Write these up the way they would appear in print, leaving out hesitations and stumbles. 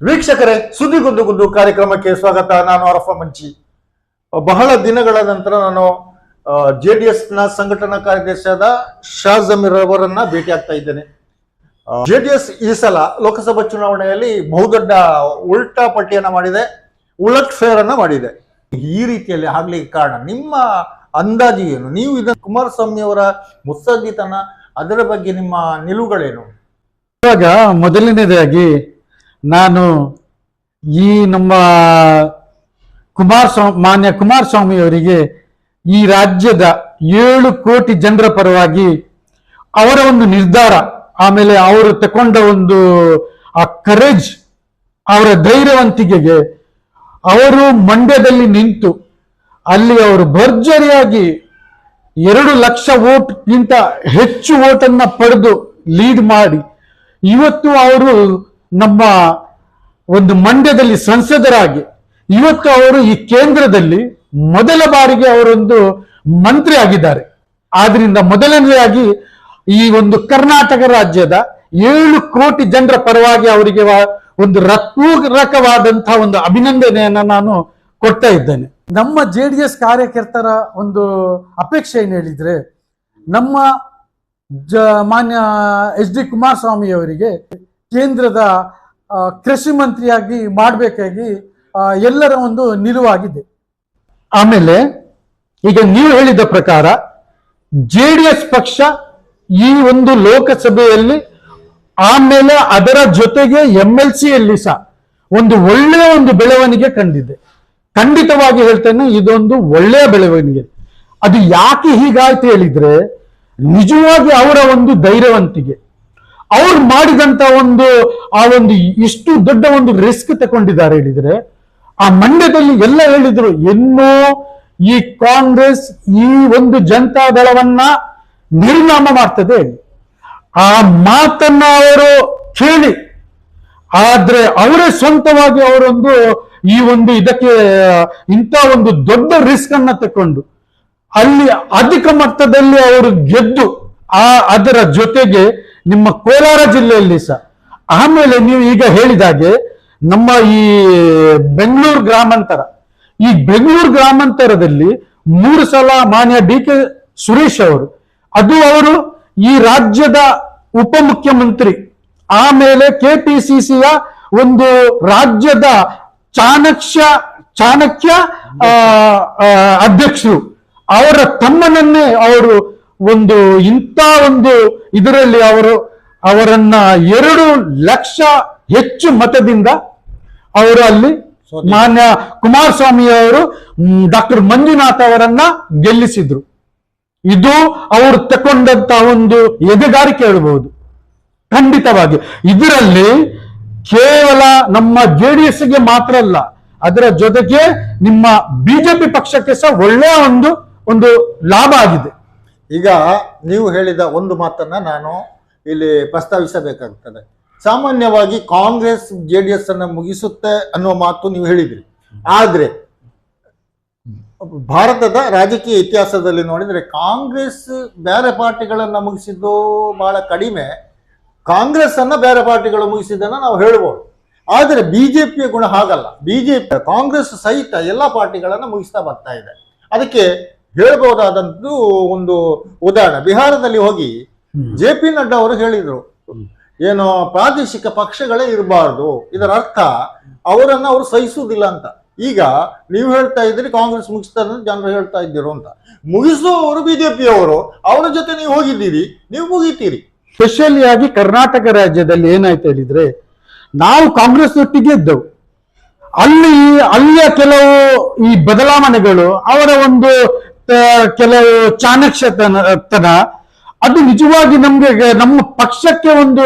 ವೀಕ್ಷಕರೇ, ಸುದ್ದಿಗುದ್ದು ಕಾರ್ಯಕ್ರಮಕ್ಕೆ ಸ್ವಾಗತ. ನಾನು ಅರಫ ಮಂಚಿ. ಬಹಳ ದಿನಗಳ ನಂತರ ನಾನು ಜೆಡಿಎಸ್ ನ ಸಂಘಟನಾ ಕಾರ್ಯದರ್ಶಿಯಾದ ಶಾ ಜಮೀರ್ ಅವರನ್ನ ಭೇಟಿ ಆಗ್ತಾ ಇದ್ದೇನೆ. ಜೆಡಿಎಸ್ ಈ ಸಲ ಲೋಕಸಭಾ ಚುನಾವಣೆಯಲ್ಲಿ ಬಹುದೊಡ್ಡ ಉಲ್ಟಾ ಪಟ್ಟಿಯನ್ನ ಮಾಡಿದೆ, ಉಲಟ್ ಫೇರ್ ಅನ್ನ ಮಾಡಿದೆ. ಈ ರೀತಿಯಲ್ಲಿ ಆಗ್ಲಿಕ್ಕೆ ಕಾರಣ ನಿಮ್ಮ ಅಂದಾಜು ಏನು? ನೀವು ಇದನ್ನು ಕುಮಾರಸ್ವಾಮಿ ಅವರ ಮುತ್ಸದ್ದಿತನ, ಅದರ ಬಗ್ಗೆ ನಿಮ್ಮ ನಿಲುವುಗಳೇನು? ಇವಾಗ ಮೊದಲನೇದಾಗಿ ನಾನು ಈ ನಮ್ಮ ಮಾನ್ಯ ಕುಮಾರಸ್ವಾಮಿ ಅವರಿಗೆ ಈ ರಾಜ್ಯದ 7 ಕೋಟಿ ಜನರ ಪರವಾಗಿ ಅವರ ಒಂದು ನಿರ್ಧಾರ, ಆಮೇಲೆ ಅವರು ತಗೊಂಡ ಒಂದು ಆ ಕರೇಜ್, ಅವರ ಧೈರ್ಯವಂತಿಕೆಗೆ ಅವರು ಮಂಡ್ಯದಲ್ಲಿ ನಿಂತು ಅಲ್ಲಿ ಅವರು ಭರ್ಜರಿಯಾಗಿ 2 ಲಕ್ಷ ವೋಟ್ಗಿಂತ ಹೆಚ್ಚು ವೋಟನ್ನ ಪಡೆದು ಲೀಡ್ ಮಾಡಿ ಇವತ್ತು ಅವರು ನಮ್ಮ ಒಂದು ಮಂಡ್ಯದಲ್ಲಿ ಸಂಸದರಾಗಿ ಇವತ್ತು ಅವರು ಈ ಕೇಂದ್ರದಲ್ಲಿ ಮೊದಲ ಬಾರಿಗೆ ಅವರೊಂದು ಮಂತ್ರಿ ಆಗಿದ್ದಾರೆ. ಆದ್ರಿಂದ ಮೊದಲನೆಯಾಗಿ ಈ ಒಂದು ಕರ್ನಾಟಕ ರಾಜ್ಯದ 7 ಕೋಟಿ ಜನರ ಪರವಾಗಿ ಅವರಿಗೆ ಒಂದು ಹೃತ್ಪೂರ್ವಕವಾದಂತಹ ಒಂದು ಅಭಿನಂದನೆಯನ್ನ ನಾನು ಕೊಡ್ತಾ ಇದ್ದೇನೆ. ನಮ್ಮ ಜೆಡಿಎಸ್ ಕಾರ್ಯಕರ್ತರ ಒಂದು ಅಪೇಕ್ಷೆ ಏನು ಹೇಳಿದ್ರೆ, ನಮ್ಮ ಮಾನ್ಯ ಎಚ್ ಡಿ ಕುಮಾರಸ್ವಾಮಿ ಅವರಿಗೆ ಕೇಂದ್ರದ ಕೃಷಿ ಮಂತ್ರಿಯಾಗಿ ಮಾಡಬೇಕಾಗಿ ಎಲ್ಲರ ಒಂದು ನಿಲುವಾಗಿದೆ. ಆಮೇಲೆ ಈಗ ನೀವು ಹೇಳಿದ ಪ್ರಕಾರ ಜೆಡಿಎಸ್ ಪಕ್ಷ ಈ ಒಂದು ಲೋಕಸಭೆಯಲ್ಲಿ, ಆಮೇಲೆ ಅದರ ಜೊತೆಗೆ MLC ಯಲ್ಲಿ ಸಹ ಒಂದು ಒಳ್ಳೆಯ ಒಂದು ಬೆಳವಣಿಗೆ ಕಂಡಿದೆ. ಖಂಡಿತವಾಗಿ ಹೇಳ್ತೇನೆ, ಇದೊಂದು ಒಳ್ಳೆಯ ಬೆಳವಣಿಗೆ. ಅದು ಯಾಕೆ ಹೀಗಾಯ್ತು ಹೇಳಿದ್ರೆ, ನಿಜವಾಗಿ ಅವರ ಒಂದು ಧೈರ್ಯವಂತಿಕೆ, ಅವ್ರು ಮಾಡಿದಂತ ಒಂದು ಇಷ್ಟು ದೊಡ್ಡ ಒಂದು ರಿಸ್ಕ್ ತಗೊಂಡಿದ್ದಾರೆ ಹೇಳಿದ್ರೆ, ಆ ಮಂಡ್ಯದಲ್ಲಿ ಎಲ್ಲ ಹೇಳಿದ್ರು ಇನ್ನೂ ಈ ಕಾಂಗ್ರೆಸ್ ಈ ಒಂದು ಜನತಾ ದಳವನ್ನ ನಿರ್ನಾಮ ಮಾಡ್ತದೆ. ಆ ಮಾತನ್ನ ಅವರು ಕೇಳಿ, ಆದ್ರೆ ಅವರೇ ಸ್ವಂತವಾಗಿ ಅವರೊಂದು ಈ ಒಂದು ಇದಕ್ಕೆ ಇಂಥ ಒಂದು ದೊಡ್ಡ ರಿಸ್ಕ್ ಅನ್ನ ತಕೊಂಡು ಅಲ್ಲಿ ಅಧಿಕ ಮಟ್ಟದಲ್ಲಿ ಅವರು ಗೆದ್ದು ಅದರ ಜೊತೆಗೆ ನಿಮ್ಮ ಕೋಲಾರ ಜಿಲ್ಲೆಯಲ್ಲಿ ಸಹ, ಆಮೇಲೆ ನೀವು ಈಗ ಹೇಳಿದಾಗೆ ನಮ್ಮ ಈ ಬೆಂಗಳೂರು ಗ್ರಾಮಾಂತರದಲ್ಲಿ 3 ಸಲ ಮಾನ್ಯ DK ಸುರೇಶ್ ಅವರು ಈ ರಾಜ್ಯದ ಉಪಮುಖ್ಯಮಂತ್ರಿ, ಆಮೇಲೆ KPCCಯ ಒಂದು ರಾಜ್ಯದ ಚಾಣಕ್ಯ ಅಧ್ಯಕ್ಷರು, ಅವರ ತಮ್ಮನನ್ನೇ ಅವರು ಒಂದು ಇಂಥ ಒಂದು ಇದರಲ್ಲಿ ಅವರನ್ನ 2 ಲಕ್ಷ ಹೆಚ್ಚು ಮತದಿಂದ ಅವರು ಅಲ್ಲಿ ಮಾನ್ಯ ಕುಮಾರಸ್ವಾಮಿ ಅವರು ಡಾಕ್ಟರ್ ಮಂಜುನಾಥ್ ಅವರನ್ನ ಗೆಲ್ಲಿಸಿದ್ರು. ಇದು ಅವರು ತಗೊಂಡಂತ ಒಂದು ಎದೆಗಾರಿಕೆ ಹೇಳ್ಬಹುದು. ಖಂಡಿತವಾಗಿ ಇದರಲ್ಲಿ ಕೇವಲ ನಮ್ಮ JDS ಗೆ ಮಾತ್ರ ಅಲ್ಲ, ಅದರ ಜೊತೆಗೆ ನಿಮ್ಮ BJP ಪಕ್ಷಕ್ಕೆ ಸಹ ಒಳ್ಳೆಯ ಒಂದು ಲಾಭ ಆಗಿದೆ. ಈಗ ನೀವು ಹೇಳಿದ ಒಂದು ಮಾತನ್ನ ನಾನು ಇಲ್ಲಿ ಪ್ರಸ್ತಾವಿಸಬೇಕಾಗ್ತದೆ. ಸಾಮಾನ್ಯವಾಗಿ ಕಾಂಗ್ರೆಸ್ JDS ಅನ್ನ ಮುಗಿಸುತ್ತೆ ಅನ್ನೋ ಮಾತು ನೀವು ಹೇಳಿದ್ರಿ. ಆದ್ರೆ ಭಾರತದ ರಾಜಕೀಯ ಇತಿಹಾಸದಲ್ಲಿ ನೋಡಿದ್ರೆ ಕಾಂಗ್ರೆಸ್ ಬೇರೆ ಪಾರ್ಟಿಗಳನ್ನ ಮುಗಿಸಿದ್ದು ಬಹಳ ಕಡಿಮೆ, ಕಾಂಗ್ರೆಸ್ ಅನ್ನ ಬೇರೆ ಪಾರ್ಟಿಗಳು ಮುಗಿಸಿದ್ದನ್ನ ನಾವು ಹೇಳ್ಬೋದು. ಆದರೆ ಬಿಜೆಪಿಯ ಗುಣ ಹಾಗಲ್ಲ. ಬಿಜೆಪಿ ಕಾಂಗ್ರೆಸ್ ಸಹಿತ ಎಲ್ಲ ಪಾರ್ಟಿಗಳನ್ನ ಮುಗಿಸ್ತಾ ಬರ್ತಾ ಇದೆ. ಅದಕ್ಕೆ ಹೇಳ್ಬಹುದಾದಂತೂ ಒಂದು ಉದಾಹರಣೆ, ಬಿಹಾರದಲ್ಲಿ ಹೋಗಿ JP ನಡ್ಡಾ ಅವರು ಹೇಳಿದ್ರು, ಏನು ಪ್ರಾದೇಶಿಕ ಪಕ್ಷಗಳೇ ಇರಬಾರ್ದು, ಇದರ ಅರ್ಥ ಅವರನ್ನ ಅವರು ಸಹಿಸುವುದಿಲ್ಲ ಅಂತ. ಈಗ ನೀವು ಹೇಳ್ತಾ ಇದ್ರಿ ಕಾಂಗ್ರೆಸ್ ಮುಗಿಸ್ತಾರೆ, ಜನರು ಹೇಳ್ತಾ ಇದ್ದೀರೋ ಅಂತ. ಮುಗಿಸುವವರು ಬಿಜೆಪಿಯವರು, ಅವರ ಜೊತೆ ನೀವು ಹೋಗಿದ್ದೀರಿ, ನೀವು ಮುಗಿತೀರಿ. ಸ್ಪೆಷಲಿ ಆಗಿ ಕರ್ನಾಟಕ ರಾಜ್ಯದಲ್ಲಿ ಏನಾಯ್ತು ಹೇಳಿದ್ರೆ, ನಾವು ಕಾಂಗ್ರೆಸ್ ಒಟ್ಟಿಗೆ ಇದ್ದವು. ಅಲ್ಲಿಯ ಕೆಲವು ಈ ಬದಲಾವಣೆಗಳು, ಅವರ ಒಂದು ಕೆಲವು ಚಾಣಕ್ಯತನ, ಅದು ನಿಜವಾಗಿ ನಮ್ಮ ಪಕ್ಷಕ್ಕೆ ಒಂದು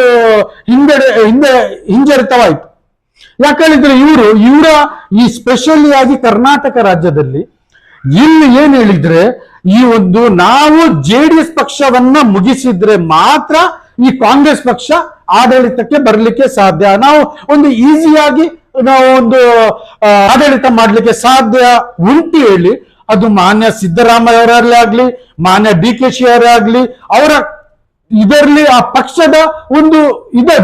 ಹಿಂಜರಿತವಾಯಿತು. ಯಾಕಂದ್ರೆ ಇವರ ಈ ಸ್ಪೆಷಲಿ ಆಗಿ ಕರ್ನಾಟಕ ರಾಜ್ಯದಲ್ಲಿ ಇಲ್ಲಿ ಏನ್ ಹೇಳಿದ್ರೆ, ಈ ಒಂದು ನಾವು JDS ಪಕ್ಷವನ್ನ ಮುಗಿಸಿದ್ರೆ ಮಾತ್ರ ಈ ಕಾಂಗ್ರೆಸ್ ಪಕ್ಷ ಆಡಳಿತಕ್ಕೆ ಬರಲಿಕ್ಕೆ ಸಾಧ್ಯ, ನಾವು ಒಂದು ಈಸಿಯಾಗಿ ನಾವು ಒಂದು ಆಡಳಿತ ಮಾಡ್ಲಿಕ್ಕೆ ಸಾಧ್ಯ ಉಂಟು ಹೇಳಿ, ಅದು ಮಾನ್ಯ ಸಿದ್ದರಾಮಯ್ಯ ಅವರಲ್ಲೇ ಆಗ್ಲಿ, ಮಾನ್ಯ DKಶಿ ಅವರೇ ಆಗ್ಲಿ, ಅವರ ಇದರಲ್ಲಿ ಆ ಪಕ್ಷದ ಒಂದು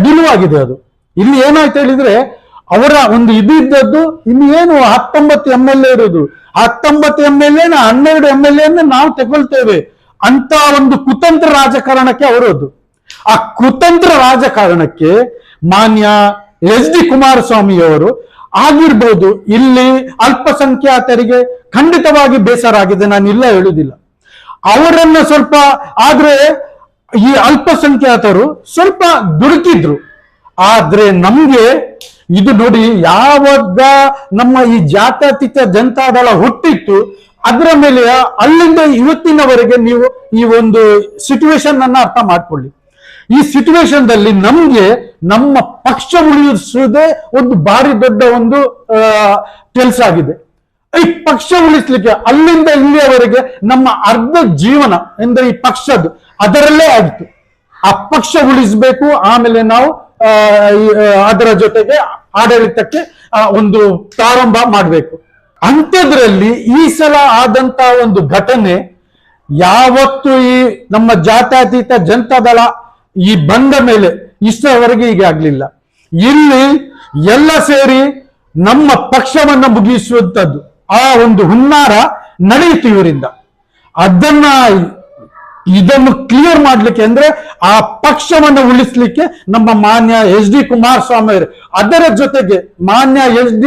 ನಿಲುವಾಗಿದೆ. ಅದು ಇಲ್ಲಿ ಏನಾಯ್ತು ಹೇಳಿದ್ರೆ, ಅವರ ಒಂದು ಇದು ಇದ್ದದ್ದು ಇನ್ನು ಏನು 19 MLA ಇರೋದು, 19 MLA 12 MLA ನಾವು ತಗೊಳ್ತೇವೆ ಅಂತ ಒಂದು ಕುತಂತ್ರ ರಾಜಕಾರಣಕ್ಕೆ ಅವರದ್ದು. ಆ ಕುತಂತ್ರ ರಾಜಕಾರಣಕ್ಕೆ ಮಾನ್ಯ HD ಕುಮಾರಸ್ವಾಮಿ ಅವರು ಆಗಿರ್ಬೋದು. ಇಲ್ಲಿ ಅಲ್ಪಸಂಖ್ಯಾತರಿಗೆ ಖಂಡಿತವಾಗಿ ಬೇಸರ ಆಗಿದೆ, ನಾನು ಇಲ್ಲ ಹೇಳುವುದಿಲ್ಲ. ಅವರನ್ನ ಸ್ವಲ್ಪ ಆದ್ರೆ ಈ ಅಲ್ಪಸಂಖ್ಯಾತರು ಸ್ವಲ್ಪ ದುಡುಕಿದ್ರು. ಆದ್ರೆ ನಮ್ಗೆ ಇದು ನೋಡಿ, ಯಾವಾಗ ನಮ್ಮ ಈ ಜಾತ್ಯತೀತ ಜನತಾದಳ ಹುಟ್ಟಿತ್ತು ಅದರ ಮೇಲೆ ಅಲ್ಲಿಂದ ಇವತ್ತಿನವರೆಗೆ ನೀವು ಈ ಒಂದು ಸಿಚುವೇಶನ್ ಅನ್ನ ಅರ್ಥ ಮಾಡ್ಕೊಳ್ಳಿ. ಈ ಸಿಚುವೇಶನ್ ದಲ್ಲಿ ನಮ್ಗೆ ನಮ್ಮ ಪಕ್ಷ ಉಳಿಸುವುದೇ ಒಂದು ಭಾರಿ ದೊಡ್ಡ ಒಂದು ಕೆಲಸ ಆಗಿದೆ. ಈ ಪಕ್ಷ ಉಳಿಸ್ಲಿಕ್ಕೆ ಅಲ್ಲಿಂದ ಇಲ್ಲಿಯವರೆಗೆ ನಮ್ಮ ಅರ್ಧ ಜೀವನ ಅಂದ್ರೆ ಈ ಪಕ್ಷದ್ದು ಅದರಲ್ಲೇ ಆಯಿತು. ಆ ಪಕ್ಷ ಉಳಿಸ್ಬೇಕು, ಆಮೇಲೆ ನಾವು ಅದರ ಜೊತೆಗೆ ಆಡಳಿತಕ್ಕೆ ಒಂದು ಪ್ರಾರಂಭ ಮಾಡಬೇಕು. ಅಂಥದ್ರಲ್ಲಿ ಈ ಸಲ ಆದಂತ ಒಂದು ಘಟನೆ ಯಾವತ್ತು ಈ ನಮ್ಮ ಜಾತ್ಯತೀತ ಜನತಾದಳ ಈ ಬಂದ ಮೇಲೆ ಇಷ್ಟರವರೆಗೆ ಈಗ ಆಗ್ಲಿಲ್ಲ. ಇಲ್ಲಿ ಎಲ್ಲ ಸೇರಿ ನಮ್ಮ ಪಕ್ಷವನ್ನ ಮುಗಿಸುವಂತದ್ದು ಆ ಒಂದು ಹುನ್ನಾರ ನಡೆಯಿತು ಇವರಿಂದ. ಇದನ್ನು ಕ್ಲಿಯರ್ ಮಾಡ್ಲಿಕ್ಕೆ ಅಂದ್ರೆ ಆ ಪಕ್ಷವನ್ನು ಉಳಿಸ್ಲಿಕ್ಕೆ ನಮ್ಮ ಮಾನ್ಯ HD ಕುಮಾರಸ್ವಾಮಿ ಅವರು, ಅದರ ಜೊತೆಗೆ ಮಾನ್ಯ HD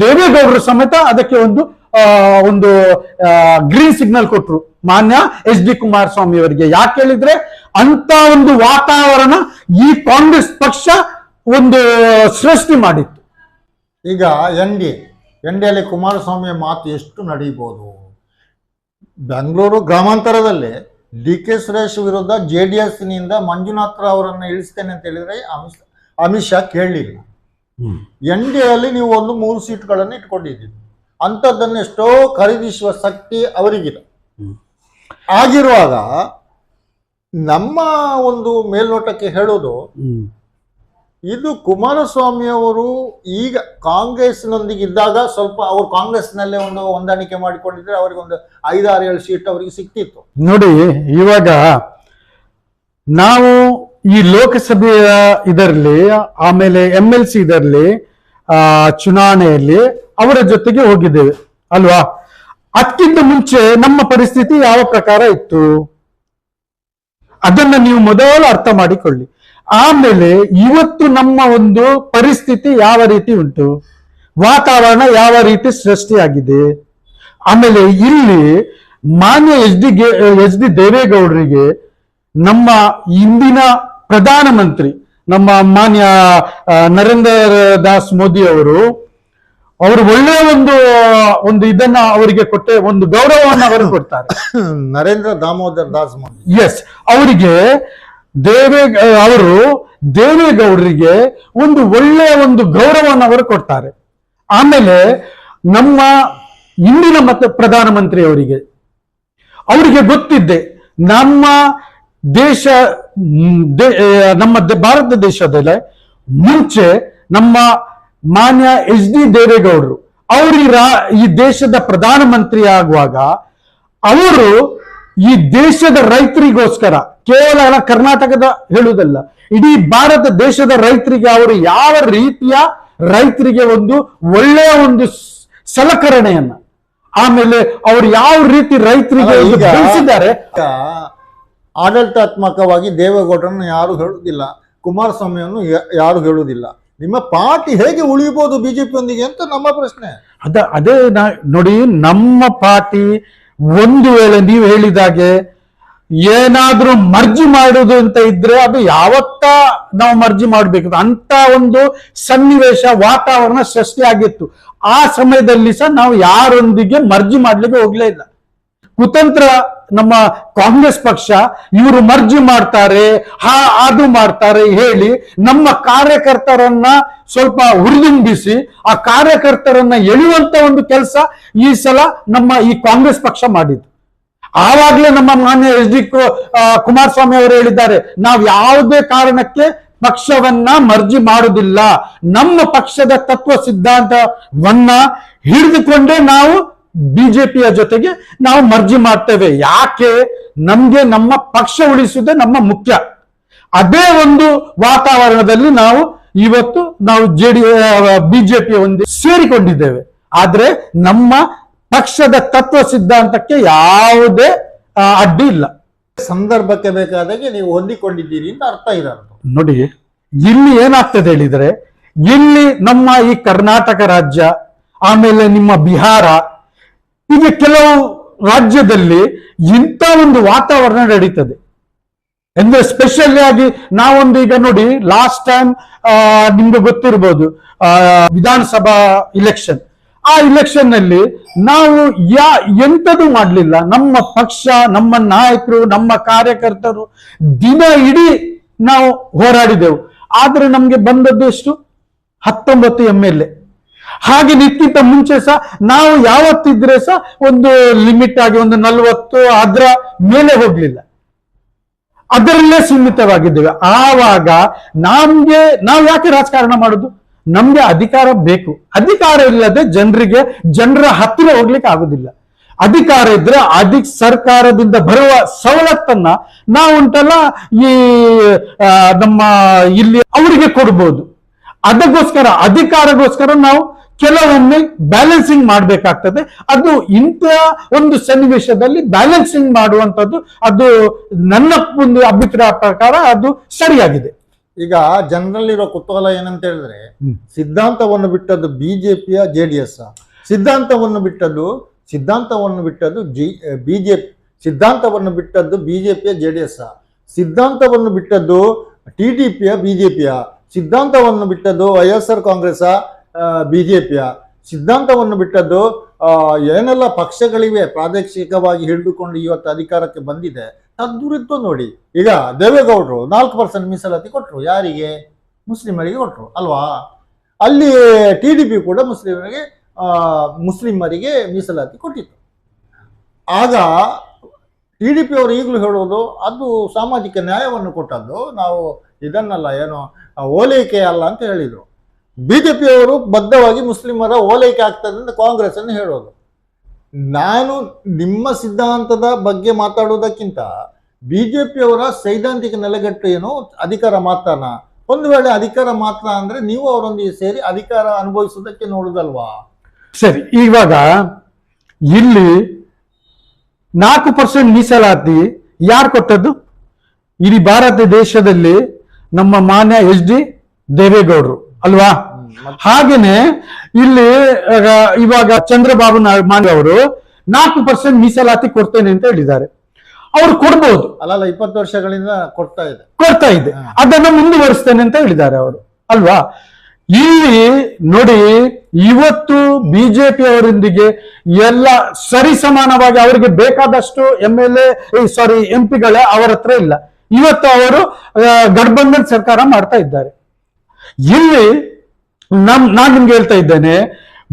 ದೇವೇಗೌಡರು ಸಮೇತ ಅದಕ್ಕೆ ಒಂದು ಗ್ರೀನ್ ಸಿಗ್ನಲ್ ಕೊಟ್ರು ಮಾನ್ಯ HD ಕುಮಾರಸ್ವಾಮಿ ಅವರಿಗೆ. ಯಾಕೆ ಹೇಳಿದ್ರೆ ಅಂತ ಒಂದು ವಾತಾವರಣ ಈ ಕಾಂಗ್ರೆಸ್ ಪಕ್ಷ ಒಂದು ಸೃಷ್ಟಿ ಮಾಡಿತ್ತು. ಈಗ ಎನ್ಡಿಯಲ್ಲಿ ಕುಮಾರಸ್ವಾಮಿಯ ಮಾತು ಎಷ್ಟು ನಡೀಬಹುದು? ಬೆಂಗಳೂರು ಗ್ರಾಮಾಂತರದಲ್ಲಿ DK ಸುರೇಶ್ ವಿರುದ್ಧ JDS ನಿಂದ ಮಂಜುನಾಥ್ ಅವರನ್ನು ಇಳಿಸ್ತೇನೆ ಅಂತ ಹೇಳಿದ್ರೆ ಅಮಿತ್ ಶಾ ಕೇಳಲಿಲ್ಲ. NDAಯಲ್ಲಿ ನೀವು 3 ಸೀಟ್ಗಳನ್ನು ಇಟ್ಕೊಂಡಿದ್ದೀರಿ, ಅಂಥದ್ದನ್ನು ಎಷ್ಟೋ ಖರೀದಿಸುವ ಶಕ್ತಿ ಅವರಿಗಿದೆ. ಆಗಿರುವಾಗ ನಮ್ಮ ಒಂದು ಮೇಲ್ನೋಟಕ್ಕೆ ಹೇಳೋದು, ಇದು ಕುಮಾರಸ್ವಾಮಿ ಅವರು ಈಗ ಕಾಂಗ್ರೆಸ್ನೊಂದಿಗೆ ಇದ್ದಾಗ ಸ್ವಲ್ಪ ಅವರು ಕಾಂಗ್ರೆಸ್ನಲ್ಲೇ ಒಂದು ಹೊಂದಾಣಿಕೆ ಮಾಡಿಕೊಂಡಿದ್ರೆ ಅವರಿಗೆ ಒಂದು 5-6-7 ಸೀಟ್ ಅವರಿಗೆ ಸಿಕ್ತಿತ್ತು. ನೋಡಿ, ಇವಾಗ ನಾವು ಈ ಲೋಕಸಭೆಯ ಇದರಲ್ಲಿ ಆಮೇಲೆ MLC ಇದರಲ್ಲಿ ಚುನಾವಣೆಯಲ್ಲಿ ಅವರ ಜೊತೆಗೆ ಹೋಗಿದ್ದೇವೆ ಅಲ್ವಾ? ಅದಕ್ಕಿಂತ ಮುಂಚೆ ನಮ್ಮ ಪರಿಸ್ಥಿತಿ ಯಾವ ಪ್ರಕಾರ ಇತ್ತು ಅದನ್ನ ನೀವು ಮೊದಲು ಅರ್ಥ ಮಾಡಿಕೊಳ್ಳಿ. ಆಮೇಲೆ ಇವತ್ತು ನಮ್ಮ ಒಂದು ಪರಿಸ್ಥಿತಿ ಯಾವ ರೀತಿ ಉಂಟು, ವಾತಾವರಣ ಯಾವ ರೀತಿ ಸೃಷ್ಟಿಯಾಗಿದೆ. ಆಮೇಲೆ ಇಲ್ಲಿ ಮಾನ್ಯ HD ದೇವೇಗೌಡರಿಗೆ ನಮ್ಮ ಇಂದಿನ ಪ್ರಧಾನಮಂತ್ರಿ ನಮ್ಮ ಮಾನ್ಯ ನರೇಂದ್ರ ದಾಸ್ ಮೋದಿ ಅವರು ಒಳ್ಳೆಯ ಒಂದು ಇದನ್ನ ಅವರಿಗೆ ಕೊಟ್ಟೆ, ಒಂದು ಗೌರವವನ್ನು ಅವರು ಕೊಡ್ತಾರೆ. ನರೇಂದ್ರ ದಾಮೋದರ್ ದಾಸ್ ಮೋದಿ, ಎಸ್, ಅವರಿಗೆ ಅವರು ದೇವೇಗೌಡರಿಗೆ ಒಂದು ಒಳ್ಳೆಯ ಒಂದು ಗೌರವವನ್ನು ಅವರು ಕೊಡ್ತಾರೆ. ಆಮೇಲೆ ನಮ್ಮ ಇಂದಿನ ಪ್ರಧಾನಮಂತ್ರಿ ಅವರಿಗೆ ಗೊತ್ತಿದ್ದೆ ನಮ್ಮ ಭಾರತ ದೇಶದಲ್ಲಿ ಮುಂಚೆ ನಮ್ಮ ಮಾನ್ಯ HD ದೇವೇಗೌಡರು ಈ ದೇಶದ ಪ್ರಧಾನಮಂತ್ರಿ ಆಗುವಾಗ ಅವರು ಈ ದೇಶದ ರೈತರಿಗೋಸ್ಕರ, ಕೇವಲ ಕರ್ನಾಟಕದ ಹೇಳುವುದಲ್ಲ, ಇಡೀ ಭಾರತ ದೇಶದ ರೈತರಿಗೆ ಅವರು ಯಾವ ರೀತಿಯ ರೈತರಿಗೆ ಒಂದು ಒಳ್ಳೆಯ ಒಂದು ಸಲಕರಣೆಯನ್ನ, ಆಮೇಲೆ ಅವರು ಯಾವ ರೀತಿ ರೈತರಿಗೆ ಬೆಳೆಸಿದ್ದಾರೆ. ಆಡಳಿತಾತ್ಮಕವಾಗಿ ದೇವೇಗೌಡರನ್ನು ಯಾರು ಹೇಳುವುದಿಲ್ಲ, ಕುಮಾರಸ್ವಾಮಿಯನ್ನು ಯಾರು ಹೇಳುವುದಿಲ್ಲ. ನಿಮ್ಮ ಪಾರ್ಟಿ ಹೇಗೆ ಉಳಿಯಬಹುದು ಬಿಜೆಪಿಯೊಂದಿಗೆ ಅಂತ ನಮ್ಮ ಪ್ರಶ್ನೆ. ಅದೇ ನೋಡಿ, ನಮ್ಮ ಪಾರ್ಟಿ ಒಂದು ವೇಳೆ ನೀವು ಹೇಳಿದಾಗೆ ಏನಾದ್ರೂ ಮರ್ಜಿ ಮಾಡುದು ಅಂತ ಇದ್ರೆ ಅದು ಯಾವತ್ತ ನಾವು ಮರ್ಜಿ ಮಾಡ್ಬೇಕು ಅಂತ ಒಂದು ಸನ್ನಿವೇಶ ವಾತಾವರಣ ಸೃಷ್ಟಿಯಾಗಿತ್ತು. ಆ ಸಮಯದಲ್ಲಿ ಸಹ ನಾವು ಯಾರೊಂದಿಗೆ ಮರ್ಜಿ ಮಾಡ್ಲಿಕ್ಕೆ ಹೋಗ್ಲೇ ಇಲ್ಲ. ಕುತಂತ್ರ ನಮ್ಮ ಕಾಂಗ್ರೆಸ್ ಪಕ್ಷ ಇವರು ಮರ್ಜಿ ಮಾಡ್ತಾರೆ, ಅದು ಮಾಡ್ತಾರೆ ಹೇಳಿ ನಮ್ಮ ಕಾರ್ಯಕರ್ತರನ್ನ ಸ್ವಲ್ಪ ಹುರಿದುಂಬಿಸಿ ಆ ಕಾರ್ಯಕರ್ತರನ್ನ ಎಳೆಯುವಂತ ಒಂದು ಕೆಲಸ ಈ ಸಲ ನಮ್ಮ ಈ ಕಾಂಗ್ರೆಸ್ ಪಕ್ಷ ಮಾಡಿದ್ದು. ಆವಾಗಲೇ ನಮ್ಮ ಮಾನ್ಯ HD ಕುಮಾರಸ್ವಾಮಿ ಅವರು ಹೇಳಿದ್ದಾರೆ, ನಾವು ಯಾವುದೇ ಕಾರಣಕ್ಕೆ ಪಕ್ಷವನ್ನ ಮರ್ಜಿ ಮಾಡುವುದಿಲ್ಲ, ನಮ್ಮ ಪಕ್ಷದ ತತ್ವ ಸಿದ್ಧಾಂತವನ್ನ ಹಿಡಿದುಕೊಂಡೇ ನಾವು ಬಿಜೆಪಿಯ ಜೊತೆಗೆ ನಾವು ಮರ್ಜಿ ಮಾಡ್ತೇವೆ. ಯಾಕೆ? ನಮ್ಗೆ ನಮ್ಮ ಪಕ್ಷ ಉಳಿಸುವುದೇ ನಮ್ಮ ಮುಖ್ಯ. ಅದೇ ಒಂದು ವಾತಾವರಣದಲ್ಲಿ ನಾವು ಇವತ್ತು ನಾವು ಬಿಜೆಪಿ ಒಂದು ಸೇರಿಕೊಂಡಿದ್ದೇವೆ. ಆದ್ರೆ ನಮ್ಮ ಪಕ್ಷದ ತತ್ವ ಸಿದ್ಧಾಂತಕ್ಕೆ ಯಾವುದೇ ಅಡ್ಡಿ ಇಲ್ಲ. ಸಂದರ್ಭಕ್ಕೆ ಬೇಕಾದಾಗೆ ನೀವು ಹೊಂದಿಕೊಂಡಿದ್ದೀರಿ ಅಂತ ಅರ್ಥ ಇರೋದು. ನೋಡಿ, ಇಲ್ಲಿ ಏನಾಗ್ತದೆ ಹೇಳಿದ್ರೆ, ಇಲ್ಲಿ ನಮ್ಮ ಈ ಕರ್ನಾಟಕ ರಾಜ್ಯ, ಆಮೇಲೆ ನಿಮ್ಮ ಬಿಹಾರ, ಹೀಗೆ ಕೆಲವು ರಾಜ್ಯದಲ್ಲಿ ಇಂಥ ಒಂದು ವಾತಾವರಣ ನಡೀತದೆ. ಅಂದ್ರೆ ಸ್ಪೆಷಲಿ ಆಗಿ ನಾವೊಂದು ಈಗ ನೋಡಿ, ಲಾಸ್ಟ್ ಟೈಮ್ ನಿಮ್ಗೆ ಗೊತ್ತಿರ್ಬೋದು ವಿಧಾನಸಭಾ ಇಲೆಕ್ಷನ್. ಆ ಇಲೆಕ್ಷನ್ ನಲ್ಲಿ ನಾವು ಎಂಥದ್ದು ಮಾಡ್ಲಿಲ್ಲ. ನಮ್ಮ ಪಕ್ಷ, ನಮ್ಮ ನಾಯಕರು, ನಮ್ಮ ಕಾರ್ಯಕರ್ತರು ದಿನ ಇಡೀ ನಾವು ಹೋರಾಡಿದೆವು. ಆದ್ರೆ ನಮ್ಗೆ ಬಂದದ್ದು ಎಷ್ಟು? 19 MLA. ಹಾಗೆ ನಿಕ್ಕಿಂತ ಮುಂಚೆ ಸಹ ನಾವು ಯಾವತ್ತಿದ್ರೆ ಸಹ ಒಂದು ಲಿಮಿಟ್ ಆಗಿ ಒಂದು 40 ಅದರ ಮೇಲೆ ಹೋಗ್ಲಿಲ್ಲ, ಅದರಲ್ಲೇ ಸೀಮಿತವಾಗಿದ್ದೇವೆ. ಆವಾಗ ನಾವು ಯಾಕೆ ರಾಜಕಾರಣ ಮಾಡುದು? ನಮ್ಗೆ ಅಧಿಕಾರ ಬೇಕು. ಅಧಿಕಾರ ಇಲ್ಲದೆ ಜನರ ಹತ್ತಿರ ಹೋಗ್ಲಿಕ್ಕೆ ಆಗುದಿಲ್ಲ. ಅಧಿಕಾರ ಇದ್ರೆ ಸರ್ಕಾರದಿಂದ ಬರುವ ಸವಲತ್ತನ್ನ ನಾವು ಉಂಟಲ್ಲ ಈ ನಮ್ಮ ಇಲ್ಲಿ ಅವರಿಗೆ ಕೊಡ್ಬೋದು. ಅದಕ್ಕೋಸ್ಕರ ಅಧಿಕಾರಗೋಸ್ಕರ ನಾವು ಕೆಲವೊಮ್ಮೆ ಬ್ಯಾಲೆನ್ಸಿಂಗ್ ಮಾಡ್ಬೇಕಾಗ್ತದೆ. ಅದು ಇಂಥ ಒಂದು ಸನ್ನಿವೇಶದಲ್ಲಿ ಬ್ಯಾಲೆನ್ಸಿಂಗ್ ಮಾಡುವಂಥದ್ದು ಅದು ನನ್ನ ಒಂದು ಅಭಿಪ್ರಾಯ ಪ್ರಕಾರ ಅದು ಸರಿಯಾಗಿದೆ. ಈಗ ಜನರಲ್ಲಿರೋ ಕುತೂಹಲ ಏನಂತ ಹೇಳಿದ್ರೆ, ಸಿದ್ಧಾಂತವನ್ನು ಬಿಟ್ಟದ್ದು ಬಿಜೆಪಿಯ JDS, ಸಿದ್ಧಾಂತವನ್ನು ಬಿಟ್ಟದ್ದು ಬಿಜೆಪಿ, ಸಿದ್ಧಾಂತವನ್ನು ಬಿಟ್ಟದ್ದು ಬಿಜೆಪಿಯ JDS, ಸಿದ್ಧಾಂತವನ್ನು ಬಿಟ್ಟದ್ದು TDPಯ ಬಿಜೆಪಿಯ, ಸಿದ್ಧಾಂತವನ್ನು ಬಿಟ್ಟದ್ದು YSR ಕಾಂಗ್ರೆಸ್ ಬಿಜೆಪಿಯ, ಸಿದ್ಧಾಂತವನ್ನು ಬಿಟ್ಟದ್ದು ಏನೆಲ್ಲ ಪಕ್ಷಗಳಿವೆ ಪ್ರಾದೇಶಿಕವಾಗಿ ಹಿಡಿದುಕೊಂಡು ಇವತ್ತು ಅಧಿಕಾರಕ್ಕೆ ಬಂದಿದೆ ತದ್ವಿರುದ್ಧ ನೋಡಿ. ಈಗ ದೇವೇಗೌಡರು 4% ಮೀಸಲಾತಿ ಕೊಟ್ಟರು. ಯಾರಿಗೆ? ಮುಸ್ಲಿಮರಿಗೆ ಕೊಟ್ಟರು ಅಲ್ವಾ? ಅಲ್ಲಿ TDP ಕೂಡ ಮುಸ್ಲಿಮರಿಗೆ ಮೀಸಲಾತಿ ಕೊಟ್ಟಿತ್ತು. ಆಗ TDP ಅವರು ಈಗಲೂ ಹೇಳೋದು ಅದು ಸಾಮಾಜಿಕ ನ್ಯಾಯವನ್ನು ಕೊಟ್ಟದ್ದು, ನಾವು ಇದನ್ನಲ್ಲ ಏನೋ ಓಲೈಕೆ ಅಲ್ಲ ಅಂತ ಹೇಳಿದರು. ಬಿಜೆಪಿಯವರು ಬದ್ಧವಾಗಿ ಮುಸ್ಲಿಮರ ಓಲೈಕೆ ಆಗ್ತದೆ ಅಂತ ಕಾಂಗ್ರೆಸ್ ಅನ್ನು ಹೇಳೋದು. ನಾನು ನಿಮ್ಮ ಸಿದ್ಧಾಂತದ ಬಗ್ಗೆ ಮಾತಾಡೋದಕ್ಕಿಂತ ಬಿಜೆಪಿಯವರ ಸೈದ್ಧಾಂತಿಕ ನೆಲೆಗಟ್ಟು ಏನು, ಅಧಿಕಾರ ಮಾತ್ರನ? ಒಂದು ವೇಳೆ ಅಧಿಕಾರ ಮಾತ್ರ ಅಂದ್ರೆ ನೀವು ಅವರೊಂದಿಗೆ ಸೇರಿ ಅಧಿಕಾರ ಅನುಭವಿಸೋದಕ್ಕೆ ನೋಡುದಲ್ವಾ? ಸರಿ, ಇವಾಗ ಇಲ್ಲಿ 4% ಮೀಸಲಾತಿ ಯಾರು ಕೊಟ್ಟದ್ದು? ಇಡೀ ಭಾರತ ದೇಶದಲ್ಲಿ ನಮ್ಮ ಮಾನ್ಯ HD ದೇವೇಗೌಡರು ಅಲ್ವಾ? ಹಾಗೇನೆ ಇಲ್ಲಿ ಇವಾಗ ಚಂದ್ರಬಾಬು ನಾಯ್ಡು ಅವರು 4% ಮೀಸಲಾತಿ ಕೊಡ್ತೇನೆ ಅಂತ ಹೇಳಿದ್ದಾರೆ. ಅವ್ರು ಕೊಡ್ಬೋದು ಅಲ್ಲ, 20 ವರ್ಷಗಳಿಂದ ಕೊಡ್ತಾ ಇದೆ, ಅದನ್ನ ಮುಂದುವರಿಸ್ತೇನೆ ಅಂತ ಹೇಳಿದ್ದಾರೆ ಅವರು ಅಲ್ವಾ? ಇಲ್ಲಿ ನೋಡಿ, ಇವತ್ತು ಬಿಜೆಪಿ ಅವರೊಂದಿಗೆ ಎಲ್ಲ ಸರಿಸಮಾನವಾಗಿ ಅವರಿಗೆ ಬೇಕಾದಷ್ಟು MP ಅವರ ಹತ್ರ ಇಲ್ಲ. ಇವತ್ತು ಅವರು ಗಠಬಂಧನ್ ಸರ್ಕಾರ ಮಾಡ್ತಾ ಇದ್ದಾರೆ. ಇಲ್ಲಿ ನಾನು ನಿಮ್ಗೆ ಹೇಳ್ತಾ ಇದ್ದೇನೆ,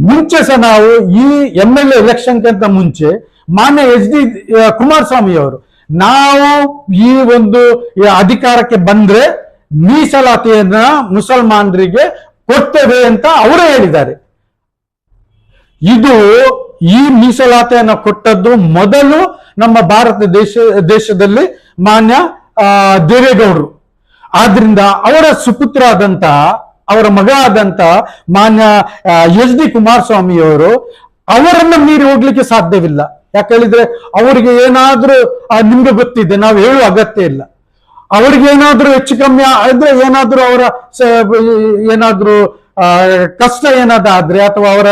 ಮುಂಚೆ ಸಹ ನಾವು ಈ MLA ಎಲೆಕ್ಷನ್ಗಿಂತ ಮುಂಚೆ ಮಾನ್ಯ HD ಕುಮಾರಸ್ವಾಮಿ ಅವರು ನಾವು ಈ ಒಂದು ಅಧಿಕಾರಕ್ಕೆ ಬಂದ್ರೆ ಮೀಸಲಾತಿಯನ್ನ ಮುಸಲ್ಮಾನರಿಗೆ ಕೊಡ್ತೇವೆ ಅಂತ ಅವರೇ ಹೇಳಿದ್ದಾರೆ. ಈ ಮೀಸಲಾತಿಯನ್ನ ಕೊಟ್ಟದ್ದು ಮೊದಲು ನಮ್ಮ ಭಾರತ ದೇಶದಲ್ಲಿ ಮಾನ್ಯ ದೇವೇಗೌಡರು. ಆದ್ರಿಂದ ಅವರ ಸುಪುತ್ರ ಆದಂತ, ಅವರ ಮಗ ಆದಂತ ಮಾನ್ಯ HD ಕುಮಾರಸ್ವಾಮಿ ಅವರು ಅವರನ್ನ ಮೀರಿ ಹೋಗ್ಲಿಕ್ಕೆ ಸಾಧ್ಯವಿಲ್ಲ. ಯಾಕೆ ಹೇಳಿದ್ರೆ ಅವರಿಗೆ ಏನಾದ್ರೂ ನಿಮ್ಗೆ ಗೊತ್ತಿದೆ, ನಾವು ಹೇಳುವ ಅಗತ್ಯ ಇಲ್ಲ. ಅವ್ರಿಗೆ ಏನಾದ್ರೂ ಹೆಚ್ಚು ಕಮ್ಮಿ ಆದ್ರೆ, ಏನಾದ್ರೂ ಅವರ ಏನಾದ್ರೂ ಕಷ್ಟ ಏನಾದ್ರೆ ಅಥವಾ ಅವರ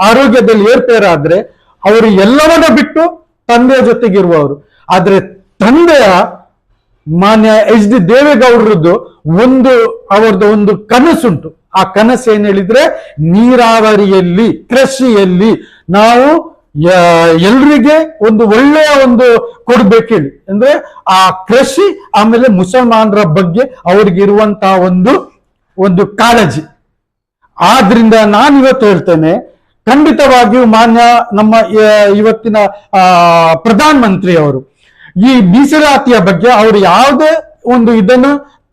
ಆರೋಗ್ಯದಲ್ಲಿ ಏರ್ಪೇರಾದ್ರೆ ಅವರು ಎಲ್ಲವನ್ನ ಬಿಟ್ಟು ತಂದೆಯ ಜೊತೆಗಿರುವವರು. ಆದ್ರೆ ತಂದೆಯ ಮಾನ್ಯ HD ದೇವೇಗೌಡರದ್ದು ಅವರದ್ದು ಒಂದು ಕನಸುಂಟು. ಆ ಕನಸು ಏನ್ ಹೇಳಿದ್ರೆ, ನೀರಾವರಿಯಲ್ಲಿ, ಕೃಷಿಯಲ್ಲಿ ನಾವು ಎಲ್ರಿಗೆ ಒಂದು ಒಳ್ಳೆಯ ಒಂದು ಕೊಡ್ಬೇಕೇಳಿ. ಅಂದ್ರೆ ಆ ಕೃಷಿ, ಆಮೇಲೆ ಮುಸಲ್ಮಾನರ ಬಗ್ಗೆ ಅವ್ರಿಗಿರುವಂತಹ ಒಂದು ಕಾಳಜಿ. ಆದ್ರಿಂದ ನಾನು ಇವತ್ತು ಹೇಳ್ತೇನೆ, ಖಂಡಿತವಾಗಿಯೂ ಮಾನ್ಯ ನಮ್ಮ ಇವತ್ತಿನ ಪ್ರಧಾನ ಮಂತ್ರಿ ಅವರು ಈ ಮೀಸಲಾತಿಯ ಬಗ್ಗೆ ಅವರು ಯಾವುದೇ ಒಂದು ಇದನ್ನು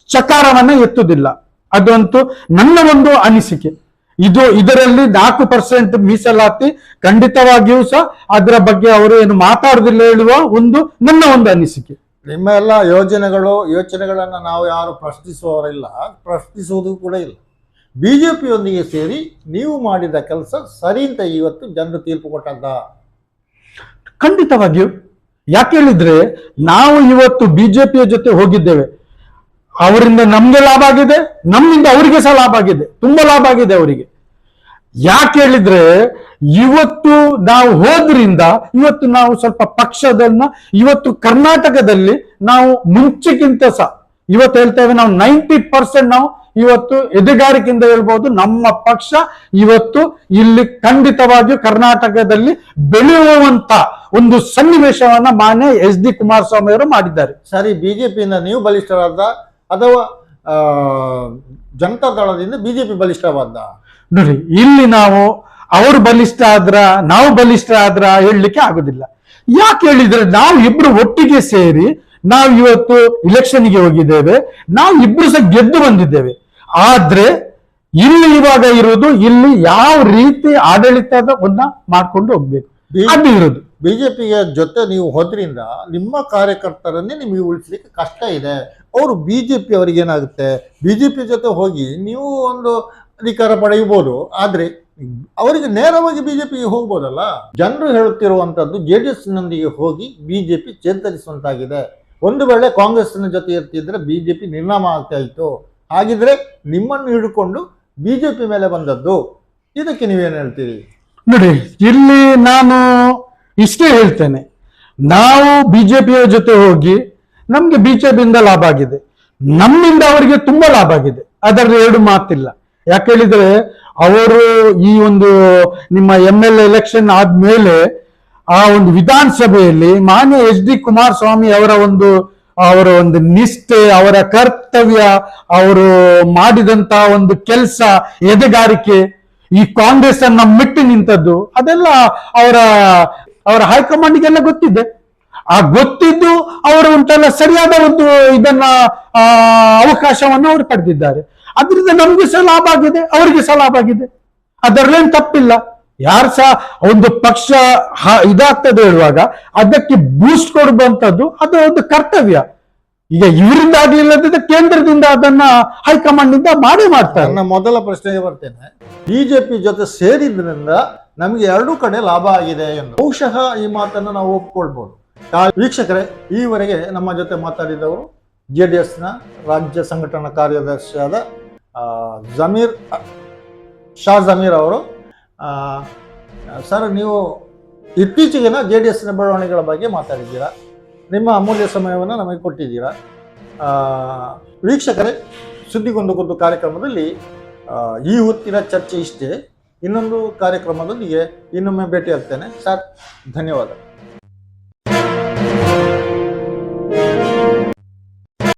ಚಕಾರವನ್ನ ಎತ್ತುವುದಿಲ್ಲ. ಅದಂತೂ ನನ್ನ ಒಂದು ಅನಿಸಿಕೆ. ಇದರಲ್ಲಿ 4% ಮೀಸಲಾತಿ ಖಂಡಿತವಾಗಿಯೂ ಸಹ ಅದರ ಬಗ್ಗೆ ಅವರು ಏನು ಮಾತಾಡುದಿಲ್ಲ ಹೇಳುವ ನನ್ನ ಒಂದು ಅನಿಸಿಕೆ. ನಿಮ್ಮ ಎಲ್ಲ ಯೋಚನೆಗಳನ್ನ ನಾವು ಯಾರು ಪ್ರಶ್ನಿಸುವವರಿಲ್ಲ, ಪ್ರಶ್ನಿಸುವುದು ಕೂಡ ಇಲ್ಲ. ಬಿಜೆಪಿಯೊಂದಿಗೆ ಸೇರಿ ನೀವು ಮಾಡಿದ ಕೆಲಸ ಸರಿ ಅಂತ ಇವತ್ತು ಜನರು ತೀರ್ಪು ಕೊಟ್ಟದ್ದ? ಖಂಡಿತವಾಗಿಯೂ. ಯಾಕೆ ಹೇಳಿದ್ರೆ ನಾವು ಇವತ್ತು ಬಿಜೆಪಿಯ ಜೊತೆ ಹೋಗಿದ್ದೇವೆ, ಅವರಿಂದ ನಮ್ಗೆ ಲಾಭ ಆಗಿದೆ, ನಮ್ಮಿಂದ ಅವರಿಗೆ ಸಹ ಲಾಭ ಆಗಿದೆ, ತುಂಬಾ ಲಾಭ ಆಗಿದೆ ಅವರಿಗೆ. ಯಾಕೆ ಹೇಳಿದ್ರೆ ಇವತ್ತು ನಾವು ಹೋದ್ರಿಂದ ಇವತ್ತು ನಾವು ಸ್ವಲ್ಪ ಪಕ್ಷದನ್ನ ಇವತ್ತು ಕರ್ನಾಟಕದಲ್ಲಿ ನಾವು ಮುಂಚೆಗಿಂತ ಸಹ ಇವತ್ತು ಹೇಳ್ತೇವೆ, ನಾವು 90% ನಾವು ಇವತ್ತು ಎದುಗಾರಿಕೆಯಿಂದ ಹೇಳ್ಬೋದು ನಮ್ಮ ಪಕ್ಷ ಇವತ್ತು ಇಲ್ಲಿ ಖಂಡಿತವಾಗಿಯೂ ಕರ್ನಾಟಕದಲ್ಲಿ ಬೆಳೆಯುವಂತ ಒಂದು ಸನ್ನಿವೇಶವನ್ನ ಮಾನ್ಯ ಎಚ್ ಡಿ ಕುಮಾರಸ್ವಾಮಿ ಅವರು ಮಾಡಿದ್ದಾರೆ. ಸರಿ, ಬಿಜೆಪಿಯಿಂದ ನೀವು ಬಲಿಷ್ಠರಾದ ಅಥವಾ ಜನತಾ ದಳದಿಂದ ಬಿಜೆಪಿ ಬಲಿಷ್ಠವಾದ? ನೋಡಿ, ಇಲ್ಲಿ ನಾವು ಅವರು ಬಲಿಷ್ಠ ಆದ್ರ ನಾವು ಬಲಿಷ್ಠ ಆದ್ರ ಹೇಳಲಿಕ್ಕೆ ಆಗುದಿಲ್ಲ. ಯಾಕೆ ಹೇಳಿದ್ರೆ ನಾವು ಇಬ್ರು ಒಟ್ಟಿಗೆ ಸೇರಿ ನಾವು ಇವತ್ತು ಇಲೆಕ್ಷನ್ಗೆ ಹೋಗಿದ್ದೇವೆ, ನಾವು ಇಬ್ರು ಸಹ ಗೆದ್ದು ಬಂದಿದ್ದೇವೆ. ಆದ್ರೆ ಇಲ್ಲಿ ಇವಾಗ ಇರುವುದು ಇಲ್ಲಿ ಯಾವ ರೀತಿ ಆಡಳಿತವನ್ನ ಮಾಡ್ಕೊಂಡು ಹೋಗ್ಬೇಕು ಅದು ಇರೋದು. ಬಿಜೆಪಿಯ ಜೊತೆ ನೀವು ಹೋದ್ರಿಂದ ನಿಮ್ಮ ಕಾರ್ಯಕರ್ತರನ್ನೇ ನಿಮಗೆ ಉಳಿಸ್ಲಿಕ್ಕೆ ಕಷ್ಟ ಇದೆ. ಅವರು ಬಿಜೆಪಿ ಅವರಿಗೆ ಏನಾಗುತ್ತೆ, ಬಿಜೆಪಿ ಜೊತೆ ಹೋಗಿ ನೀವು ಒಂದು ಅಧಿಕಾರ ಪಡೆಯಬಹುದು, ಆದ್ರೆ ಅವರಿಗೆ ನೇರವಾಗಿ ಬಿಜೆಪಿಗೆ ಹೋಗ್ಬೋದಲ್ಲ. ಜನರು ಹೇಳುತ್ತಿರುವಂತದ್ದು JDS ನೊಂದಿಗೆ ಹೋಗಿ ಬಿಜೆಪಿ ಚೇತರಿಸುವಂತಾಗಿದೆ. ಒಂದು ವೇಳೆ ಕಾಂಗ್ರೆಸ್ನ ಜೊತೆ ಇರ್ತಿದ್ರೆ ಬಿಜೆಪಿ ನಿರ್ನಾಮ ಆಗ್ತಾ ಇತ್ತು. ಹಾಗಿದ್ರೆ ನಿಮ್ಮನ್ನು ಹಿಡ್ಕೊಂಡು ಬಿಜೆಪಿ ಮೇಲೆ ಬಂದದ್ದು, ಇದಕ್ಕೆ ನೀವೇನು ಹೇಳ್ತೀರಿ? ನೋಡಿ, ಇಲ್ಲಿ ನಾನು ಇಷ್ಟೇ ಹೇಳ್ತೇನೆ, ನಾವು ಬಿಜೆಪಿಯ ಜೊತೆ ಹೋಗಿ ನಮ್ಗೆ ಬಿಜೆಪಿಯಿಂದ ಲಾಭ ಆಗಿದೆ, ನಮ್ಮಿಂದ ಅವರಿಗೆ ತುಂಬಾ ಲಾಭ ಆಗಿದೆ, ಅದರಲ್ಲಿ ಎರಡು ಮಾತಿಲ್ಲ. ಯಾಕೆ ಹೇಳಿದ್ರೆ ಅವರು ಈ ಒಂದು ನಿಮ್ಮ MLA ಎಲೆಕ್ಷನ್ ಆದ್ಮೇಲೆ ಆ ಒಂದು ವಿಧಾನಸಭೆಯಲ್ಲಿ ಮಾನ್ಯ ಎಚ್ ಡಿ ಕುಮಾರಸ್ವಾಮಿ ಅವರ ಒಂದು ನಿಷ್ಠೆ, ಅವರ ಕರ್ತವ್ಯ, ಅವರು ಮಾಡಿದಂತ ಒಂದು ಕೆಲಸ, ಎದೆಗಾರಿಕೆ, ಈ ಕಾಂಗ್ರೆಸ್ ಅನ್ನ ಮೆಟ್ಟಿ ನಿಂತದ್ದು ಅದೆಲ್ಲ ಅವರ ಹೈಕಮಾಂಡ್ಗೆಲ್ಲ ಗೊತ್ತಿದೆ. ಆ ಗೊತ್ತಿದ್ದು ಅವರು ಉಂಟಲ್ಲ ಸರಿಯಾದ ಒಂದು ಇದನ್ನ ಅವಕಾಶವನ್ನು ಅವರು ಪಡೆದಿದ್ದಾರೆ. ಅದರಿಂದ ನಮ್ಗೆ ಸಹ ಲಾಭ ಆಗಿದೆ, ಅವರಿಗೆ ಸಹ ಲಾಭ ಆಗಿದೆ, ಅದರಲ್ಲೇನು ತಪ್ಪಿಲ್ಲ. ಯಾರು ಸಹ ಒಂದು ಪಕ್ಷ ಇದಾಗ್ತದೆ ಹೇಳುವಾಗ ಅದಕ್ಕೆ ಬೂಸ್ಟ್ ಕೊಡುವಂತದ್ದು ಅದು ಒಂದು ಕರ್ತವ್ಯ. ಈಗ ಇವರಿಂದ ಆಗ್ಲಿಲ್ಲದಿದ್ದ ಕೇಂದ್ರದಿಂದ ಅದನ್ನ ಹೈಕಮಾಂಡ್ ನಿಂದ ಮಾಡೇ ಮಾಡ್ತಾರೆ. ನನ್ನ ಮೊದಲ ಪ್ರಶ್ನೆಗೆ ಬರ್ತೇನೆ, ಬಿಜೆಪಿ ಜೊತೆ ಸೇರಿದ್ರಿಂದ ನಮಗೆ ಎರಡೂ ಕಡೆ ಲಾಭ ಆಗಿದೆ ಎಂದು ಬಹುಶಃ ಈ ಮಾತನ್ನು ನಾವು ಒಪ್ಕೊಳ್ಬಹುದು. ವೀಕ್ಷಕರೇ, ಈವರೆಗೆ ನಮ್ಮ ಜೊತೆ ಮಾತಾಡಿದವರು JDS ನ ರಾಜ್ಯ ಸಂಘಟನಾ ಕಾರ್ಯದರ್ಶಿಯಾದ ಶಾ ಜಮೀರ್ ಅವರು. ಸರ್, ನೀವು ಇತ್ತೀಚೆಗಿನ JDS ನ ಬೆಳವಣಿಗೆಗಳ ಬಗ್ಗೆ ಮಾತಾಡಿದ್ದೀರಾ, ನಿಮ್ಮ ಅಮೂಲ್ಯ ಸಮಯವನ್ನು ನಮಗೆ ಕೊಟ್ಟಿದ್ದೀರಾ. ವೀಕ್ಷಕರೇ, ಸುದ್ದಿಗೊಂದು ಕುದ್ದು ಕಾರ್ಯಕ್ರಮದಲ್ಲಿ ಈ ಹೊತ್ತಿನ ಚರ್ಚೆ ಇಷ್ಟೇ. ಇನ್ನೊಂದು ಕಾರ್ಯಕ್ರಮದೊಂದಿಗೆ ಇನ್ನೊಮ್ಮೆ ಭೇಟಿಯಾಗ್ತೇನೆ. ಸರ್, ಧನ್ಯವಾದ.